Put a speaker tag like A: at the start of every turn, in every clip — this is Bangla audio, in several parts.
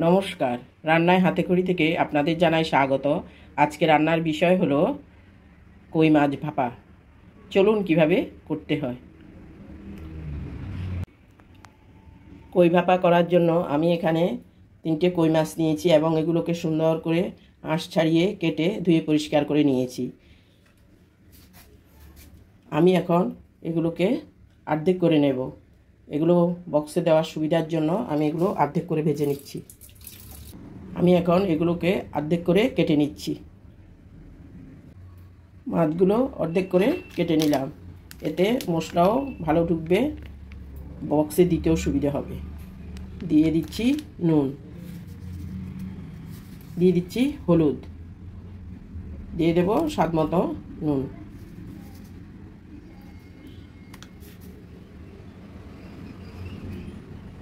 A: নমস্কার, রান্নায় হাতেখড়ি থেকে আপনাদের জানাই স্বাগত। আজকে রান্নার বিষয় হলো কই মাছ ভাপা। চলুন কিভাবে করতে হয়। কই ভাপা করার জন্য আমি এখানে 3টে কই মাছ নিয়েছি এবং এগুলোকে সুন্দর করে আঁশ ছাড়িয়ে কেটে ধুয়ে পরিষ্কার করে নিয়েছি। আমি এখন এগুলোকে অর্ধেক করে নেব। এগুলো বক্সে দেওয়ার সুবিধার জন্য আমি এগুলো অর্ধেক করে ভেজে নিচ্ছি। আমি এখন এগুলোকে অর্ধেক করে কেটে নিচ্ছি। মাছগুলো অর্ধেক করে কেটে নিলাম, এতে মশলাও ভালো ঢুকবে, বক্সে দিতেও সুবিধা হবে। দিয়ে দিচ্ছি নুন, দিয়ে দিচ্ছি হলুদ, দিয়ে দেব স্বাদ মতো নুন,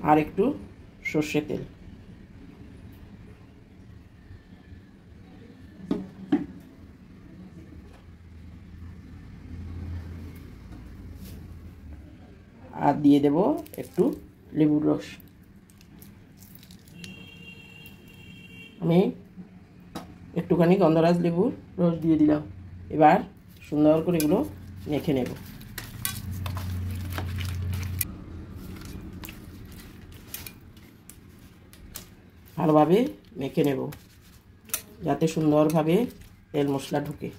A: আর একটু সর্ষের তেল। আর দিয়ে দেব একটু লেবুর রস। আমি একটুখানি গন্ধরাজ লেবুর রস দিয়ে দিলাম। এবার সুন্দর করে এগুলো মেখে নেব। ভালোভাবে মেখে নেব যাতে সুন্দরভাবে তেল মশলা ঢুকে।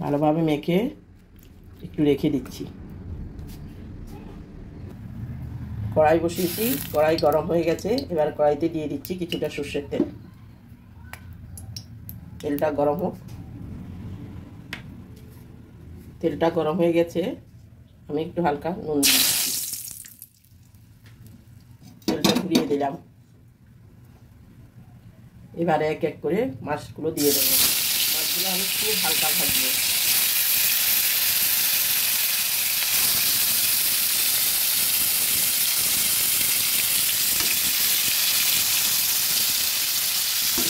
A: ভালোভাবে মেখে একটু রেখে দিচ্ছি। কড়াই বসিয়েছি, কড়াই গরম হয়ে গেছে। এবার কড়াইতে দিয়ে দিচ্ছি কিছুটা সর্ষের তেল। তেলটা গরম হোক। তেলটা গরম হয়ে গেছে, আমি একটু হালকা নুন দিচ্ছি। তেলটা ঘুরিয়ে দিলাম। এবার এক এক করে মাছগুলো দিয়ে দেবো। মাছগুলো আমি খুব হালকা ভাজবো।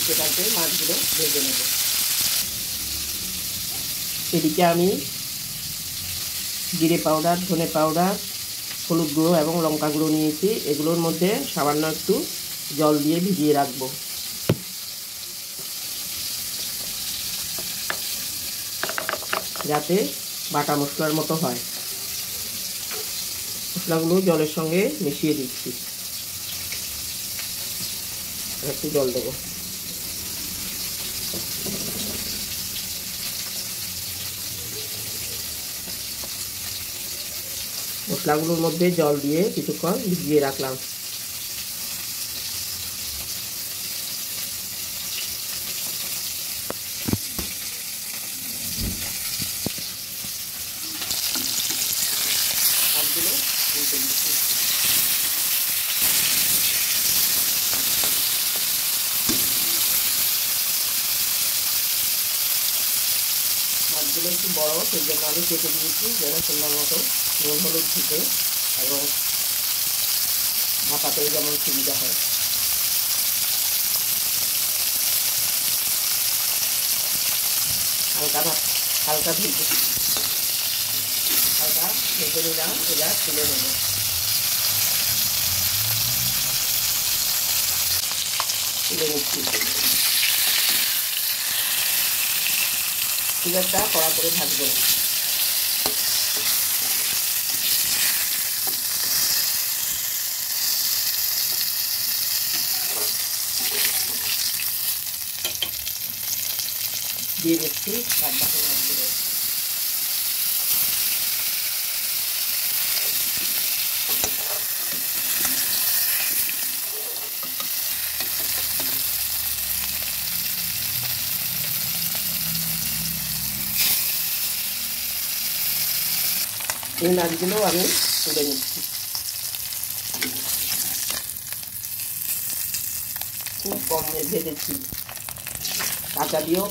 A: সেটাতে মাছগুলো ভেজে নেব। এদিকে আমি জিরে পাউডার, ধনে পাউডার, হলুদ গুঁড়ো এবং লঙ্কা গুঁড়ো নিয়েছি। এগুলোর মধ্যে সামান্য একটু জল দিয়ে ভিজিয়ে রাখবো যাতে বাটা মশলার মতো হয়। মশলাগুলো জলের সঙ্গে মিশিয়ে দিচ্ছি। একটু জল দেবো। মশলাগুলোর মধ্যে জল দিয়ে কিছুক্ষণ ভিজিয়ে রাখলাম। মাছগুলো উল্টে দিচ্ছি। মাছগুলো একটু বড়, সেই জন্য আমি কেটে দিয়েছি যেন সুন্দর মতো নুন হলুদ ঢুকে এবং ভাপাতেও যেমন সুবিধা হয়। হালকা হালকা ভেজে নিলাম। এবার তুলে নেব। তুলে নিচ্ছি। খুব একটা কড়া করে ভাজবো না। দিয়ে দিচ্ছি বাদ বাকি মাছগুলো। এই মাছগুলো আমি তুলে নিচ্ছি। খুব কম ভেজেছি, কাঁচা দিয়েও।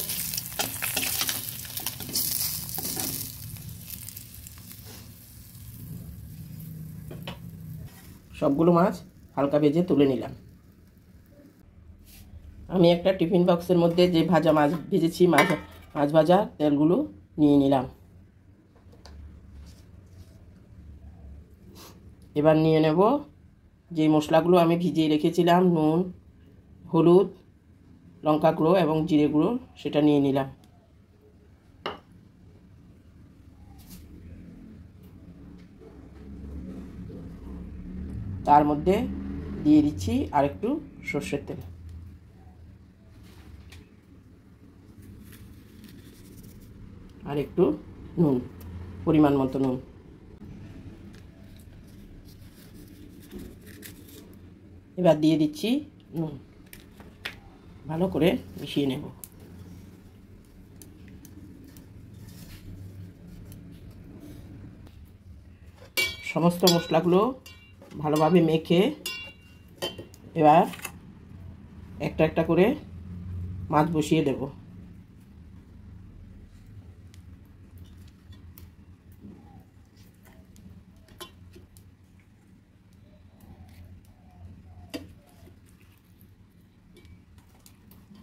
A: সবগুলো মাছ হালকা ভেজে তুলে নিলাম। আমি একটা টিফিন বক্সের মধ্যে যে ভাজা মাছ ভেজেছি, মাছ ভাজা তেলগুলো নিয়ে নিলাম। এবার নিয়ে নেব যে মশলাগুলো আমি ভিজিয়ে রেখেছিলাম, নুন, হলুদ, লঙ্কা গুঁড়ো এবং জিরে গুঁড়ো, সেটা নিয়ে নিলাম। তার মধ্যে দিয়ে দিচ্ছি আরেকটু সর্ষের তেল, আর একটু নুন, পরিমাণ মতো নুন। এবার দিয়ে দিচ্ছি নুন, ভালো করে মিশিয়ে নেব। সমস্ত মশলাগুলো ভালোভাবে মেখে এবার একটা একটা করে মাছ বসিয়ে দেব।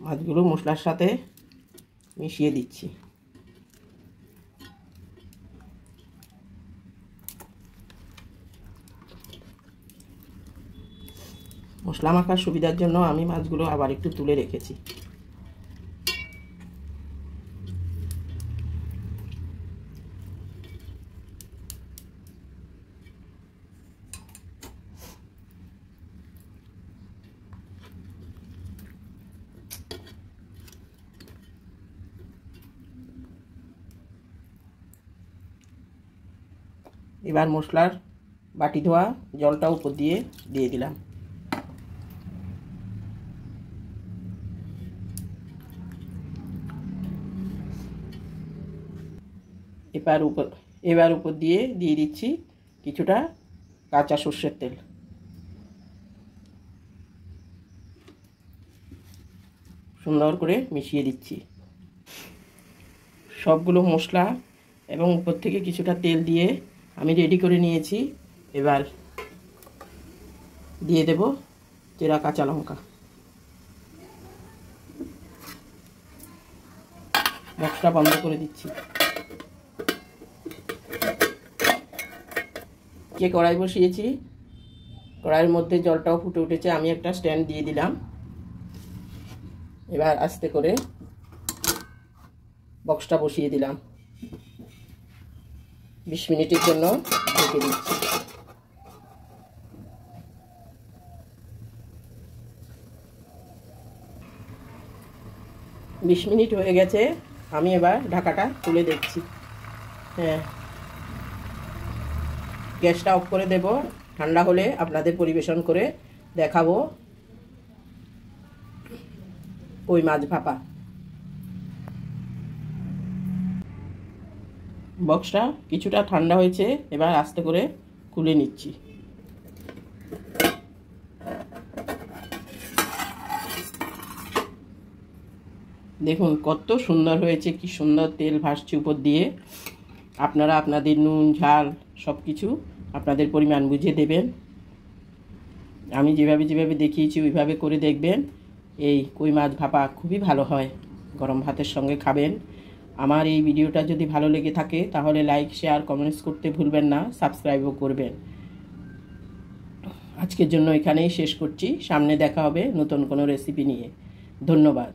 A: মাছগুলো মশলার সাথে মিশিয়ে দিচ্ছি। মশলা মাখার সুবিধার জন্য আমি মাছগুলো আবার একটু তুলে রেখেছি। এবার মশলার বাটি ধোয়া জলটা উপর দিয়ে দিলাম। এবার উপর দিয়ে দিচ্ছি কিছুটা কাঁচা সর্ষের তেল। সুন্দর করে মিশিয়ে দিচ্ছি সবগুলো মশলা এবং উপর থেকে কিছুটা তেল দিয়ে আমি রেডি করে নিয়েছি। এবার দিয়ে দেব চেরা কাঁচা লঙ্কা। বক্সটা বন্ধ করে দিচ্ছি। যে কড়াই বসিয়েছি, কড়াইয়ের মধ্যে জলটাও ফুটে উঠেছে, আমি একটা স্ট্যান্ড দিয়ে দিলাম। এবার আস্তে করে বক্সটা বসিয়ে দিলাম। 20 মিনিটের জন্য ঢেকে দিচ্ছি। বিশ মিনিট হয়ে গেছে, আমি এবার ঢাকাটা তুলে দেখছি। হ্যাঁ, গ্যাসটা অফ করে দেব। ঠান্ডা হলে আপনাদের পরিবেশন করে দেখাবো কই মাছ ভাপা। বক্সটা কিছুটা ঠান্ডা হয়েছে, এবার আস্তে করে খুলে নিচ্ছি। দেখুন কত সুন্দর হয়েছে, কি সুন্দর তেল ভাসছে উপর দিয়ে। আপনারা আপনাদের নুন ঝাল সব কিছু আপনাদের পরিমাণ বুঝে দেবেন। আমি যেভাবে দেখিয়েছি ওইভাবে করে দেখবেন। এই কই মাছ ভাপা খুবই ভালো হয়, গরম ভাতের সঙ্গে খাবেন। আমার এই ভিডিওটা যদি ভালো লেগে থাকে তাহলে লাইক, শেয়ার, কমেন্টস করতে ভুলবেন না, সাবস্ক্রাইবও করবেন। আজকের জন্য এখানেই শেষ করছি। সামনে দেখা হবে নতুন কোনো রেসিপি নিয়ে। ধন্যবাদ।